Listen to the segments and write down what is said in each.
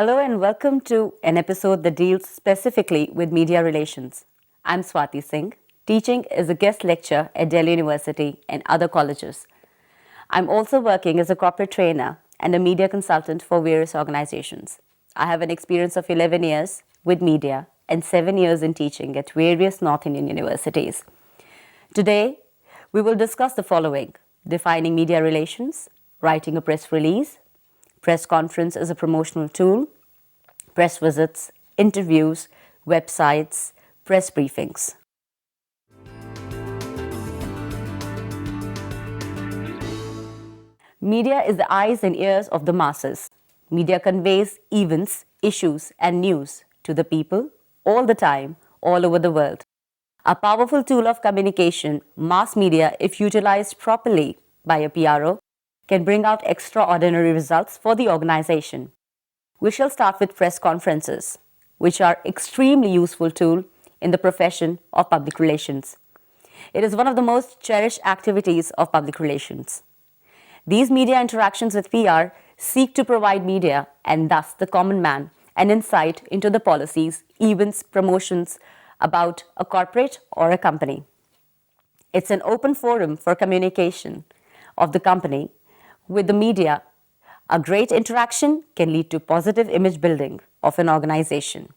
Hello and welcome to an episode that deals specifically with media relations. I'm Swati Singh, teaching as a guest lecturer at Delhi University and other colleges. I'm also working as a corporate trainer and a media consultant for various organizations. I have an experience of 11 years with media and 7 years in teaching at various North Indian universities. Today, we will discuss the following: defining media relations, writing a press release, press conference as a promotional tool, press visits, interviews, websites, press briefings. Media is the eyes and ears of the masses. Media conveys events, issues, and news to the people all the time, all over the world. A powerful tool of communication, mass media, if utilized properly by a PRO, can bring out extraordinary results for the organization. We shall start with press conferences, which are extremely useful tool in the profession of public relations. It is one of the most cherished activities of public relations. These media interactions with PR seek to provide media and thus the common man an insight into the policies, events, promotions about a corporate or a company. It's an open forum for communication of the company with the media. A great interaction can lead to positive image building of an organization.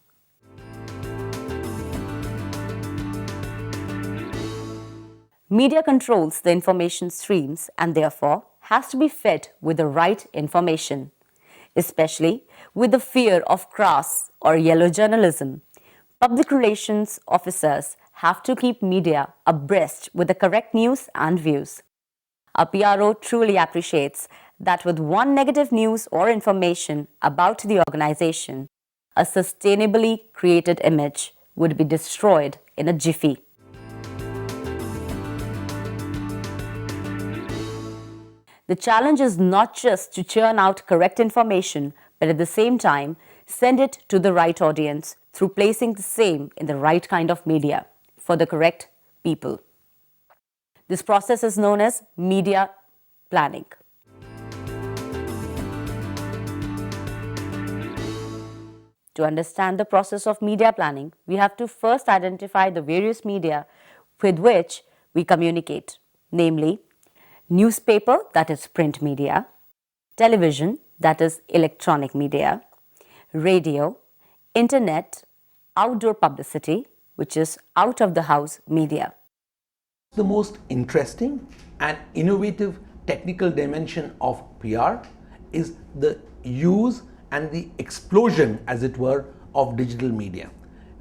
Media controls the information streams and therefore has to be fed with the right information, especially with the fear of crass or yellow journalism. Public relations officers have to keep media abreast with the correct news and views. A PRO truly appreciates that with one negative news or information about the organization, a sustainably created image would be destroyed in a jiffy. The challenge is not just to churn out correct information, but at the same time, send it to the right audience through placing the same in the right kind of media for the correct people. This process is known as media planning. To understand the process of media planning, we have to first identify the various media with which we communicate, namely newspaper, that is print media, television, that is electronic media, radio, internet, outdoor publicity, which is out of the house media. The most interesting and innovative technical dimension of PR is the use and the explosion, as it were, of digital media.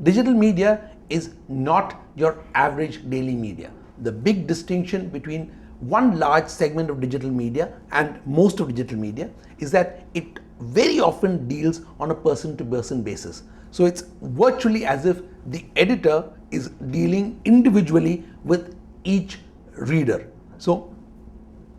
Digital media is not your average daily media. The big distinction between one large segment of digital media and most of digital media is that it very often deals on a person-to-person basis. So it's virtually as if the editor is dealing individually with each reader. So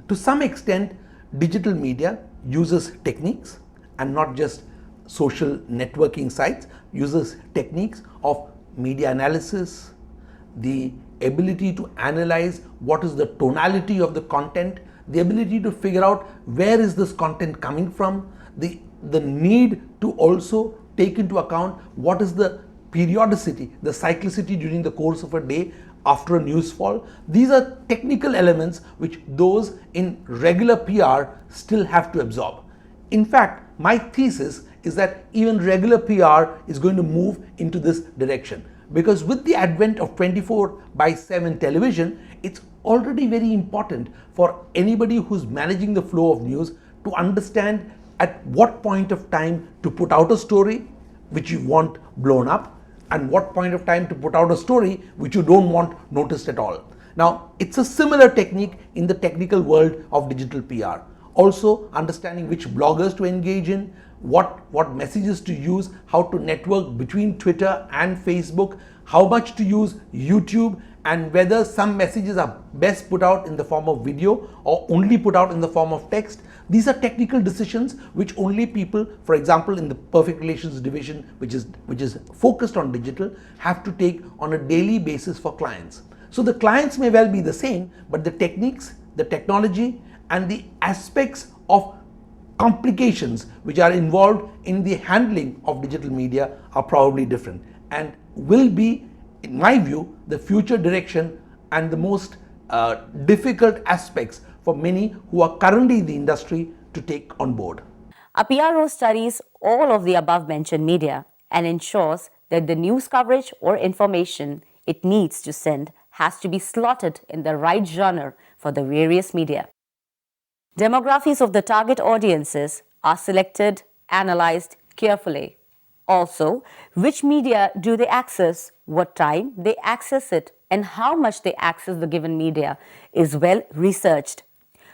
to some extent, digital media uses techniques, and not just social networking sites, uses techniques of media analysis, the ability to analyze what is the tonality of the content, the ability to figure out where is this content coming from, the need to also take into account what is the periodicity, the cyclicity during the course of a day after a news fall. These are technical elements which those in regular PR still have to absorb. In fact, my thesis is that even regular PR is going to move into this direction, because with the advent of 24/7 television, it's already very important for anybody who's managing the flow of news to understand at what point of time to put out a story which you want blown up, and what point of time to put out a story which you don't want noticed at all. Now, it's a similar technique in the technical world of digital PR. Also, understanding which bloggers to engage in, what messages to use, how to network between Twitter and Facebook, how much to use YouTube, and whether some messages are best put out in the form of video or only put out in the form of text. These are technical decisions which only people, for example, in the Perfect Relations division, which is focused on digital, have to take on a daily basis for clients. So the clients may well be the same, but the techniques, the technology, and the aspects of complications which are involved in the handling of digital media are probably different and will be, in my view, the future direction and the most difficult aspects for many who are currently in the industry to take on board. A PRO studies all of the above mentioned media and ensures that the news coverage or information it needs to send has to be slotted in the right genre for the various media. Demographics of the target audiences are selected, analyzed carefully. Also, which media do they access, what time they access it, and how much they access the given media is well researched.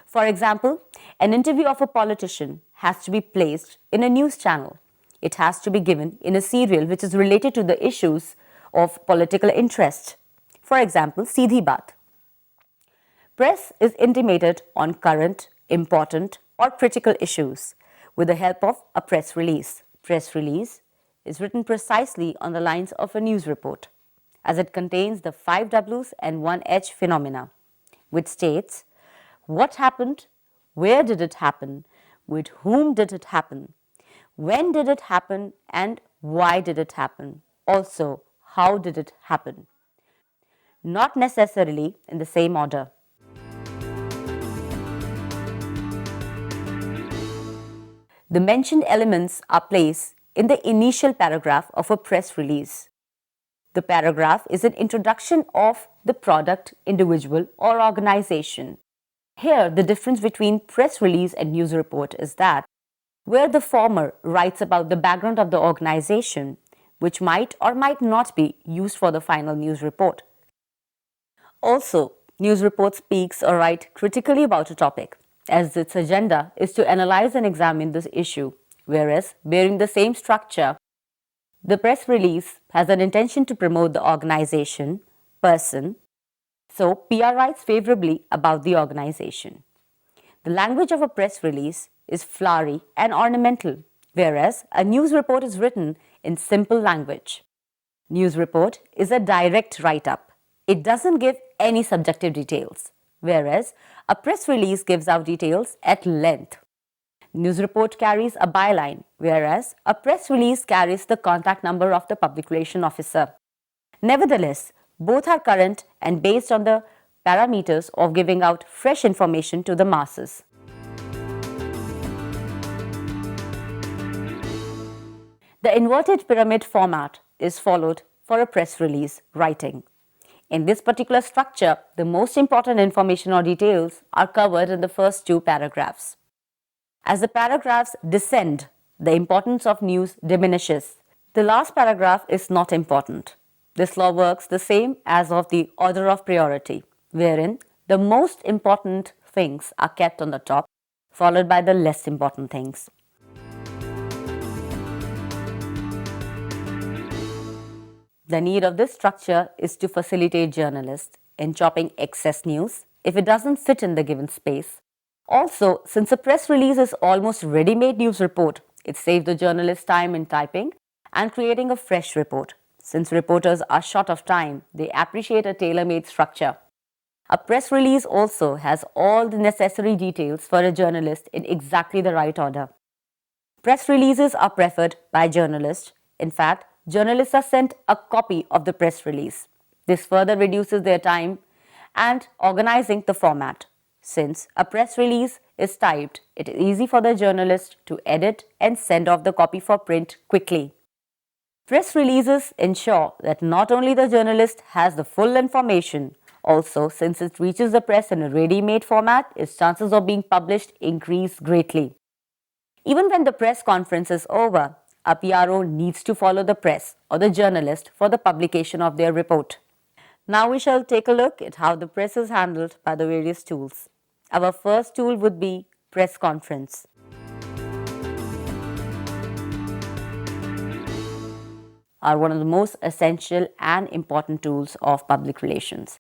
For example, an interview of a politician has to be placed in a news channel. It has to be given in a serial which is related to the issues of political interest. For example, Seedhi Baat. Press is intimated on current, important, or critical issues with the help of a press release. Press release is written precisely on the lines of a news report, as it contains the 5 W's and 1 H phenomena, which states what happened, where did it happen, with whom did it happen, when did it happen, and why did it happen. Also, how did it happen? Not necessarily in the same order. The mentioned elements are placed in the initial paragraph of a press release. The paragraph is an introduction of the product, individual, or organization. Here, the difference between press release and news report is that where the former writes about the background of the organization, which might or might not be used for the final news report. Also, news report speaks or writes critically about a topic, as its agenda is to analyze and examine this issue, whereas bearing the same structure, the press release has an intention to promote the organization, person, so PR writes favorably about the organization. The language of a press release is flowery and ornamental, whereas a news report is written in simple language. News report is a direct write-up. It doesn't give any subjective details, whereas a press release gives out details at length. News report carries a byline, whereas a press release carries the contact number of the public relations officer. Nevertheless, both are current and based on the parameters of giving out fresh information to the masses. The inverted pyramid format is followed for a press release writing. In this particular structure, the most important information or details are covered in the first 2 paragraphs. As the paragraphs descend, the importance of news diminishes. The last paragraph is not important. This law works the same as of the order of priority, wherein the most important things are kept on the top, followed by the less important things. The need of this structure is to facilitate journalists in chopping excess news if it doesn't fit in the given space. Also, since a press release is almost ready-made news report, it saves the journalist time in typing and creating a fresh report. Since reporters are short of time, they appreciate a tailor-made structure. A press release also has all the necessary details for a journalist in exactly the right order. Press releases are preferred by journalists. In fact, journalists are sent a copy of the press release. This further reduces their time and organizing the format. Since a press release is typed, it is easy for the journalist to edit and send off the copy for print quickly. Press releases ensure that not only the journalist has the full information, also since it reaches the press in a ready-made format, its chances of being published increase greatly. Even when the press conference is over, a PRO needs to follow the press or the journalist for the publication of their report. Now we shall take a look at how the press is handled by the various tools. Our first tool would be press conference. Are one of the most essential and important tools of public relations.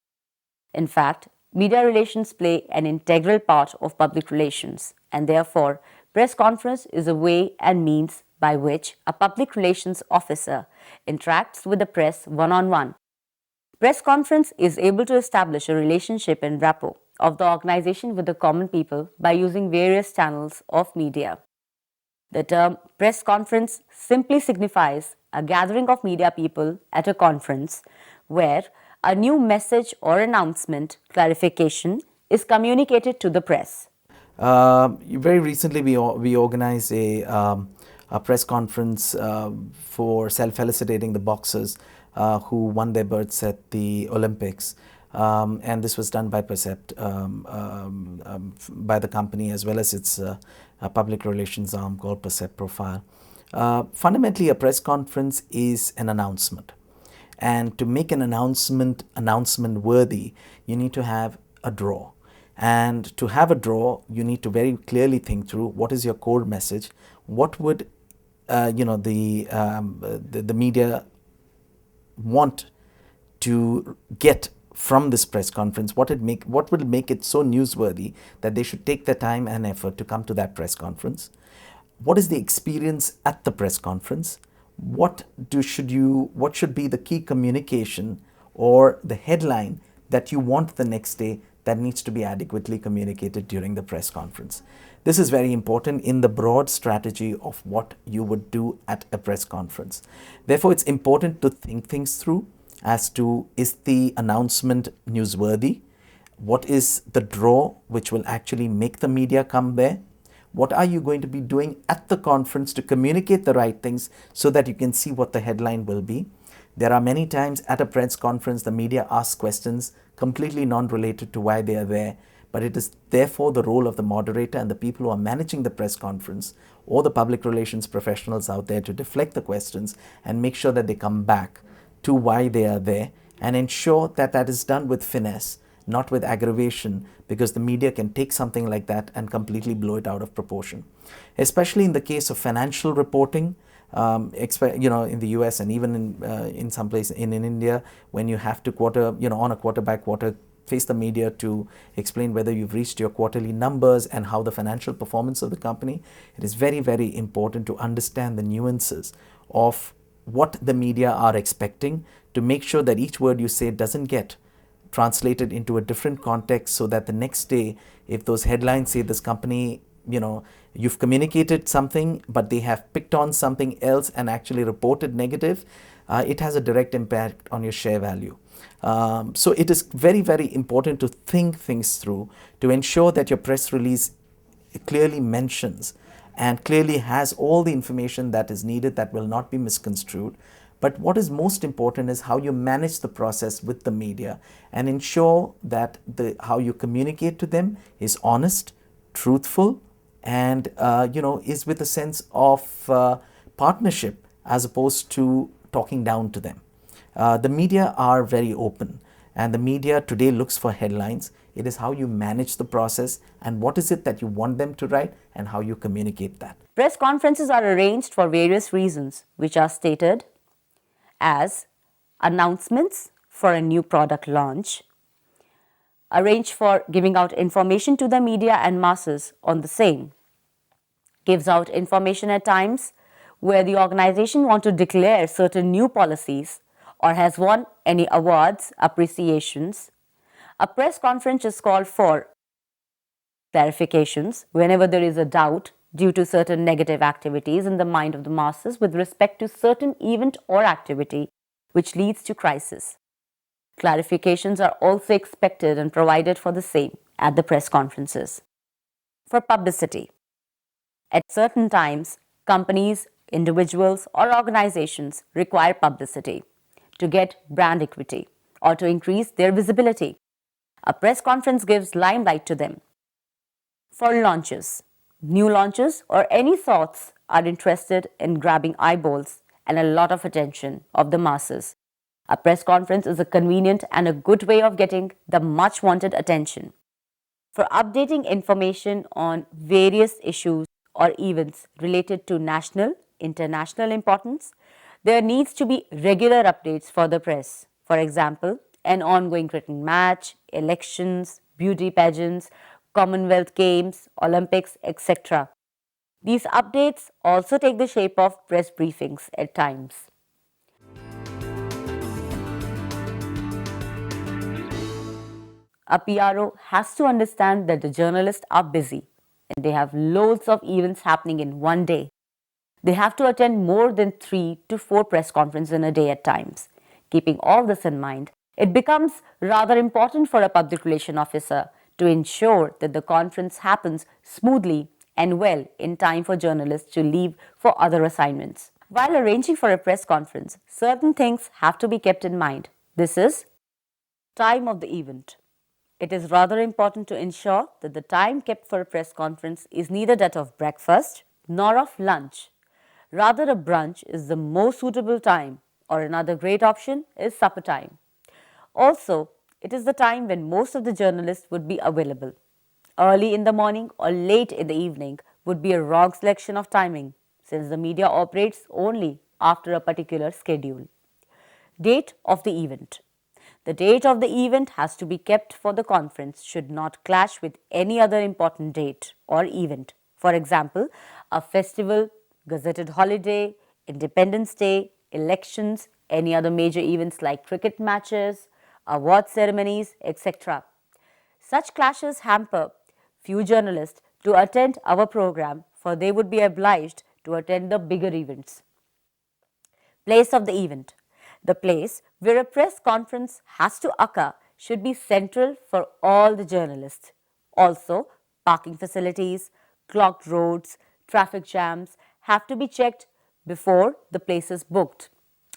In fact, media relations play an integral part of public relations, and therefore, press conference is a way and means by which a public relations officer interacts with the press one-on-one. Press conference is able to establish a relationship and rapport of the organization with the common people by using various channels of media. The term press conference simply signifies a gathering of media people at a conference where a new message or announcement, clarification is communicated to the press. Very recently, we organized a press conference for self-felicitating the boxers who won their berths at the Olympics. And this was done by Percept, by the company, as well as its public relations arm called Percept Profile. Fundamentally, a press conference is an announcement. And to make an announcement worthy, you need to have a draw. And to have a draw, you need to very clearly think through what is your core message, what would the media want to get from this press conference, what will make it so newsworthy that they should take the time and effort to come to that press conference. What is the experience at the press conference? What should be the key communication or the headline that you want the next day that needs to be adequately communicated during the press conference? This is very important in the broad strategy of what you would do at a press conference. Therefore, it's important to think things through as to, is the announcement newsworthy? What is the draw which will actually make the media come there? What are you going to be doing at the conference to communicate the right things so that you can see what the headline will be? There are many times at a press conference the media asks questions completely non-related to why they are there, but it is therefore the role of the moderator and the people who are managing the press conference or the public relations professionals out there to deflect the questions and make sure that they come back to why they are there and ensure that that is done with finesse, not with aggravation, because the media can take something like that and completely blow it out of proportion. Especially in the case of financial reporting, in the US and even in some place in India, when you have to on a quarter by quarter face the media to explain whether you've reached your quarterly numbers and how the financial performance of the company, it is very, very important to understand the nuances of what the media are expecting to make sure that each word you say doesn't get translated into a different context, so that the next day, if those headlines say this company, you've communicated something, but they have picked on something else and actually reported negative, it has a direct impact on your share value. So it is very, very important to think things through to ensure that your press release clearly mentions and clearly has all the information that is needed, that will not be misconstrued. But what is most important is how you manage the process with the media and ensure that how you communicate to them is honest, truthful, and is with a sense of partnership as opposed to talking down to them. The media are very open, and the media today looks for headlines. It is how you manage the process and what is it that you want them to write and how you communicate that. Press conferences are arranged for various reasons, which are stated as announcements for a new product launch, arranged for giving out information to the media and masses on the same, gives out information at times where the organization wants to declare certain new policies or has won any awards, appreciations. A press conference is called for clarifications whenever there is a doubt due to certain negative activities in the mind of the masses with respect to certain event or activity which leads to crisis. Clarifications are also expected and provided for the same at the press conferences. For publicity, at certain times, companies, individuals, or organizations require publicity to get brand equity or to increase their visibility. A press conference gives limelight to them. For launches, new launches or any thoughts are interested in grabbing eyeballs and a lot of attention of the masses. A press conference is a convenient and a good way of getting the much wanted attention. For updating information on various issues or events related to national, international importance, there needs to be regular updates for the press. For example, an ongoing cricket match, elections, beauty pageants, Commonwealth Games, Olympics, etc. These updates also take the shape of press briefings at times. A PRO has to understand that the journalists are busy and they have loads of events happening in one day. They have to attend more than 3 to 4 press conferences in a day at times. Keeping all this in mind, it becomes rather important for a public relation officer to ensure that the conference happens smoothly and well in time for journalists to leave for other assignments. While arranging for a press conference, certain things have to be kept in mind. This is time of the event. It is rather important to ensure that the time kept for a press conference is neither that of breakfast nor of lunch. Rather, a brunch is the most suitable time, or another great option is supper time. Also, it is the time when most of the journalists would be available. Early in the morning or late in the evening would be a wrong selection of timing, since the media operates only after a particular schedule. Date of the event. The date of the event has to be kept for the conference should not clash with any other important date or event. For example, a festival, gazetted holiday, Independence Day, elections, any other major events like cricket matches, award ceremonies, etc. Such clashes hamper few journalists to attend our program, for they would be obliged to attend the bigger events. Place of the event. The place where a press conference has to occur should be central for all the journalists. Also, parking facilities, clogged roads, traffic jams have to be checked before the place is booked.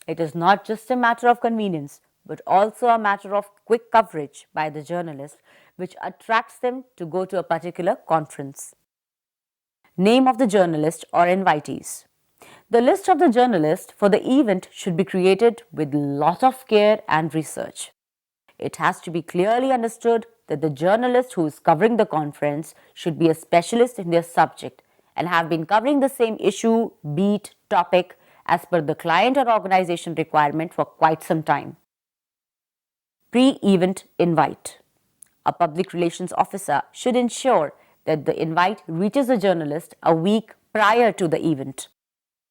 It is not just a matter of convenience, but also a matter of quick coverage by the journalist, which attracts them to go to a particular conference. Name of the journalist or invitees. The list of the journalists for the event should be created with lot of care and research. It has to be clearly understood that the journalist who is covering the conference should be a specialist in their subject and have been covering the same issue, beat, topic as per the client or organization requirement for quite some time. Pre-event invite. A public relations officer should ensure that the invite reaches the journalist a week prior to the event.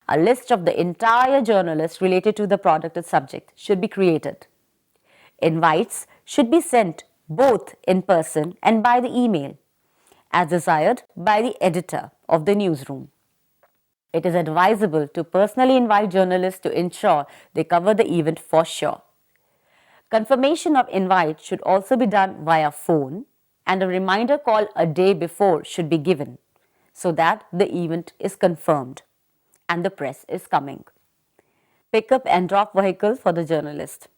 A list of the entire journalists related to the product or subject should be created. Invites should be sent both in person and by the email, as desired by the editor of the newsroom. It is advisable to personally invite journalists to ensure they cover the event for sure. Confirmation of invite should also be done via phone, and a reminder call a day before should be given so that the event is confirmed and the press is coming. Pick up and drop vehicle for the journalist.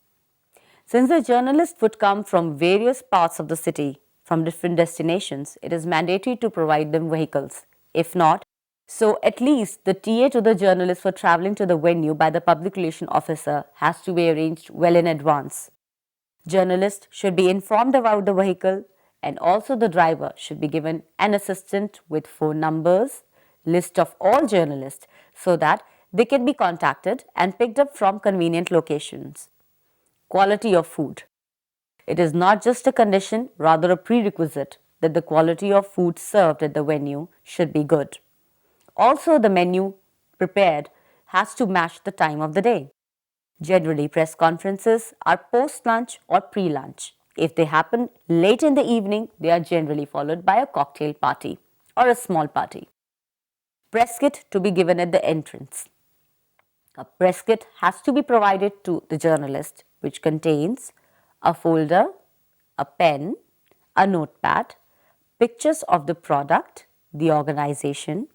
Since the journalist would come from various parts of the city, from different destinations, it is mandatory to provide them vehicles. If not, so at least the TA to the journalist for travelling to the venue by the public relation officer has to be arranged well in advance. Journalists should be informed about the vehicle, and also the driver should be given an assistant with phone numbers, list of all journalists so that they can be contacted and picked up from convenient locations. Quality of food. It is not just a condition, rather a prerequisite that the quality of food served at the venue should be good. Also, the menu prepared has to match the time of the day. Generally, press conferences are post-lunch or pre-lunch. If they happen late in the evening, they are generally followed by a cocktail party or a small party. Press kit to be given at the entrance. A press kit has to be provided to the journalist, which contains a folder, a pen, a notepad, pictures of the product, the organization,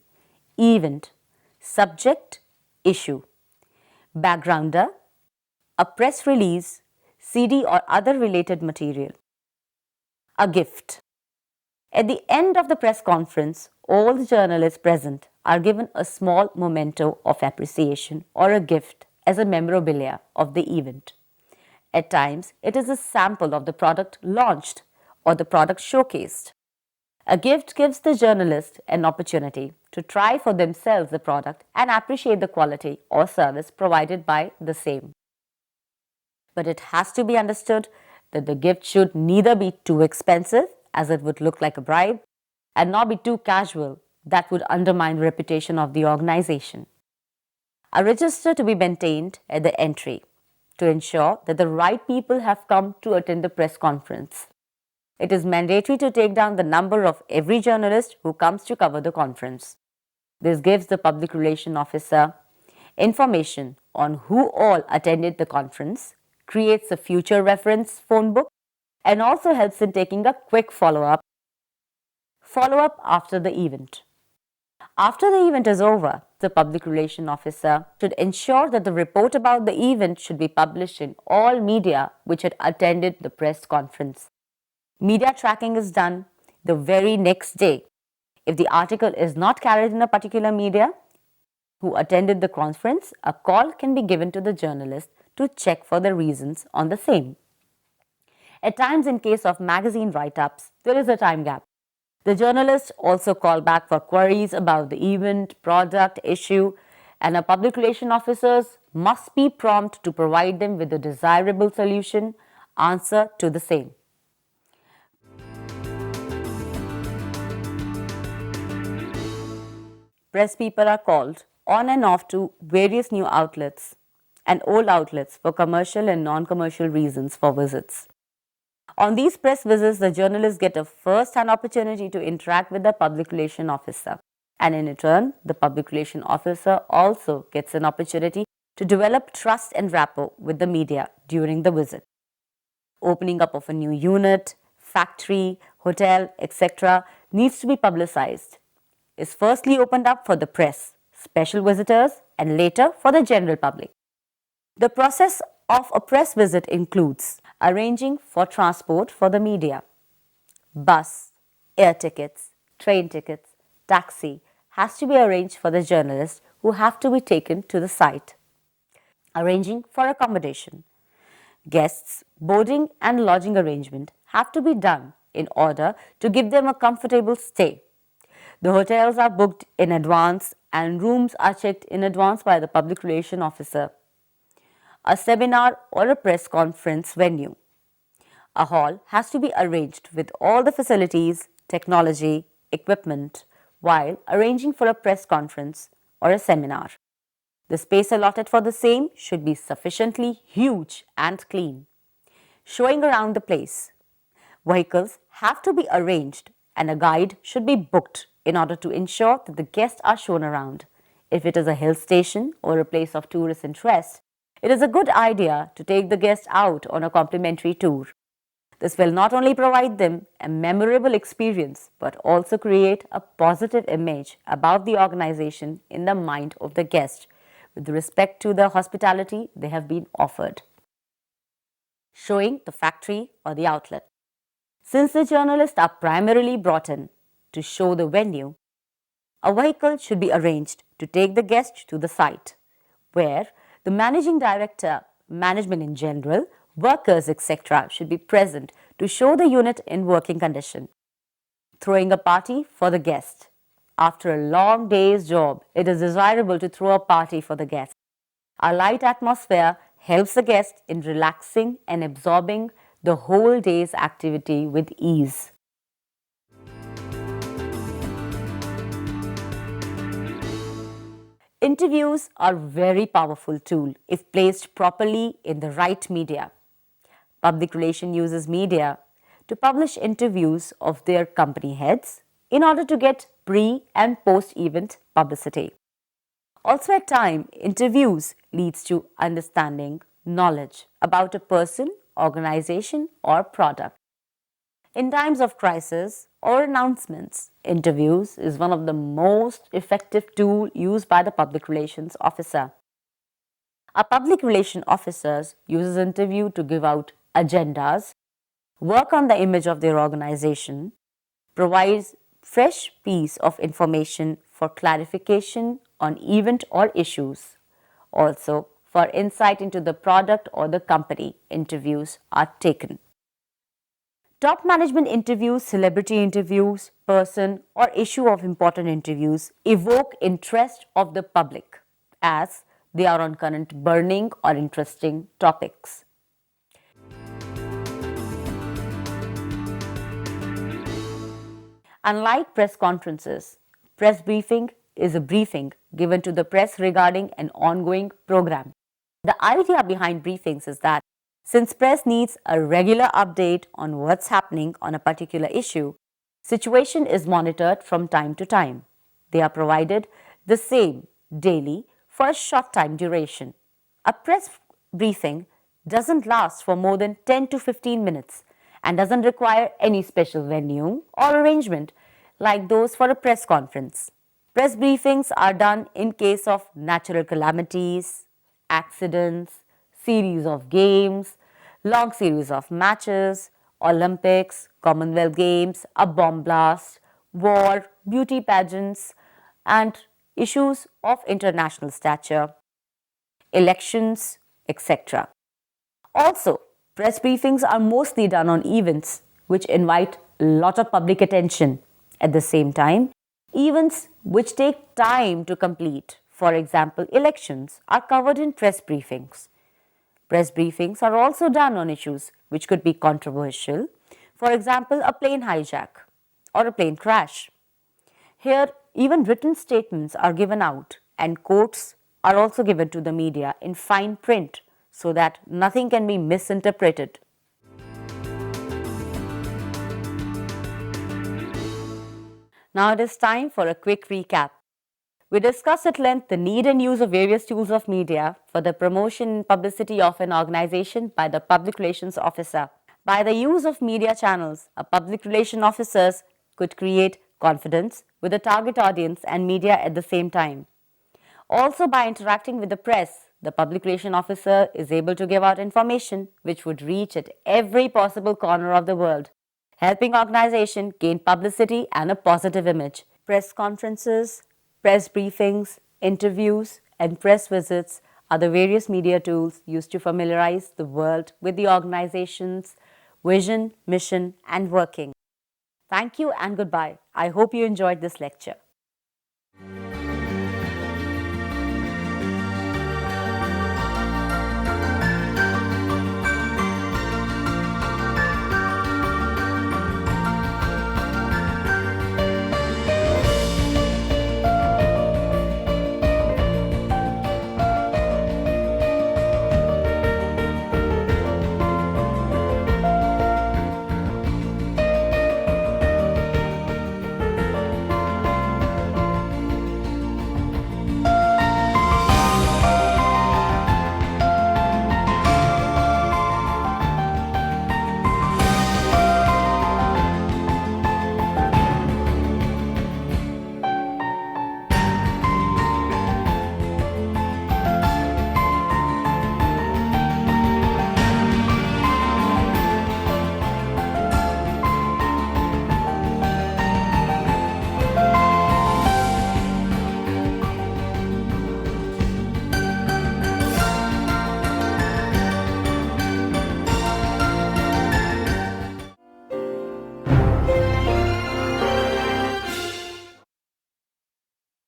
event, subject, issue, backgrounder, a press release, CD or other related material. A gift. At the end of the press conference, all the journalists present are given a small memento of appreciation or a gift as a memorabilia of the event. At times, it is a sample of the product launched or the product showcased. A gift gives the journalist an opportunity to try for themselves the product and appreciate the quality or service provided by the same. But it has to be understood that the gift should neither be too expensive, as it would look like a bribe, and nor be too casual, that would undermine the reputation of the organization. A register to be maintained at the entry to ensure that the right people have come to attend the press conference. It is mandatory to take down the number of every journalist who comes to cover the conference. This gives the public relation officer information on who all attended the conference, creates a future reference phone book, and also helps in taking a quick follow-up after the event. After the event is over, the public relation officer should ensure that the report about the event should be published in all media which had attended the press conference. Media tracking is done the very next day. If the article is not carried in a particular media who attended the conference, a call can be given to the journalist to check for the reasons on the same. At times, in case of magazine write-ups, there is a time gap. The journalists also call back for queries about the event, product, issue, and our public relation officers must be prompt to provide them with a desirable solution, answer to the same. Press people are called on and off to various new outlets and old outlets for commercial and non-commercial reasons for visits. On these press visits, the journalists get a first-hand opportunity to interact with the public relation officer, and in return, the public relation officer also gets an opportunity to develop trust and rapport with the media during the visit. Opening up of a new unit, factory, hotel, etc. needs to be publicized. Is firstly opened up for the press, special visitors, and later for the general public. The process of a press visit includes arranging for transport for the media. Bus, air tickets, train tickets, taxi has to be arranged for the journalists who have to be taken to the site. Arranging for accommodation. Guests, boarding and lodging arrangement have to be done in order to give them a comfortable stay. The hotels are booked in advance and rooms are checked in advance by the public relation officer. A seminar or a press conference venue. A hall has to be arranged with all the facilities, technology, equipment while arranging for a press conference or a seminar. The space allotted for the same should be sufficiently huge and clean. Showing around the place. Vehicles have to be arranged and a guide should be booked in order to ensure that the guests are shown around. If it is a hill station or a place of tourist interest, it is a good idea to take the guests out on a complimentary tour. This will not only provide them a memorable experience but also create a positive image about the organization in the mind of the guest with respect to the hospitality they have been offered. Showing the factory or the outlet. Since the journalists are primarily brought in to show the venue, a vehicle should be arranged to take the guest to the site, where the managing director, management in general, workers, etc. should be present to show the unit in working condition. Throwing a party for the guest. After a long day's job, it is desirable to throw a party for the guest. A light atmosphere helps the guest in relaxing and absorbing the whole day's activity with ease. Interviews are a very powerful tool if placed properly in the right media. Public relation uses media to publish interviews of their company heads in order to get pre- and post-event publicity. Also at times, interviews leads to understanding, knowledge about a person, organization or product. In times of crisis or announcements, interviews is one of the most effective tools used by the public relations officer. A public relation officer uses interview to give out agendas, work on the image of their organization, provides fresh piece of information for clarification on event or issues. Also, for insight into the product or the company, interviews are taken. Top management interviews, celebrity interviews, person or issue of important interviews evoke interest of the public as they are on current burning or interesting topics. Unlike press conferences, press briefing is a briefing given to the press regarding an ongoing program. The idea behind briefings is that since press needs a regular update on what's happening on a particular issue, situation is monitored from time to time. They are provided the same daily for a short time duration. A press briefing doesn't last for more than 10 to 15 minutes and doesn't require any special venue or arrangement like those for a press conference. Press briefings are done in case of natural calamities, accidents, series of games, long series of matches, Olympics, Commonwealth Games, a bomb blast, war, beauty pageants, and issues of international stature, elections, etc. Also, press briefings are mostly done on events which invite a lot of public attention. At the same time, events which take time to complete, for example, elections, are covered in press briefings. Press briefings are also done on issues which could be controversial, for example, a plane hijack or a plane crash. Here, even written statements are given out and quotes are also given to the media in fine print so that nothing can be misinterpreted. Now it is time for a quick recap. We discussed at length the need and use of various tools of media for the promotion and publicity of an organization by the public relations officer. By the use of media channels, a public relations officer could create confidence with the target audience and media at the same time. Also, by interacting with the press, the public relations officer is able to give out information which would reach at every possible corner of the world, helping organization gain publicity and a positive image. Press conferences, press briefings, interviews, and press visits are the various media tools used to familiarize the world with the organization's vision, mission, and working. Thank you and goodbye. I hope you enjoyed this lecture.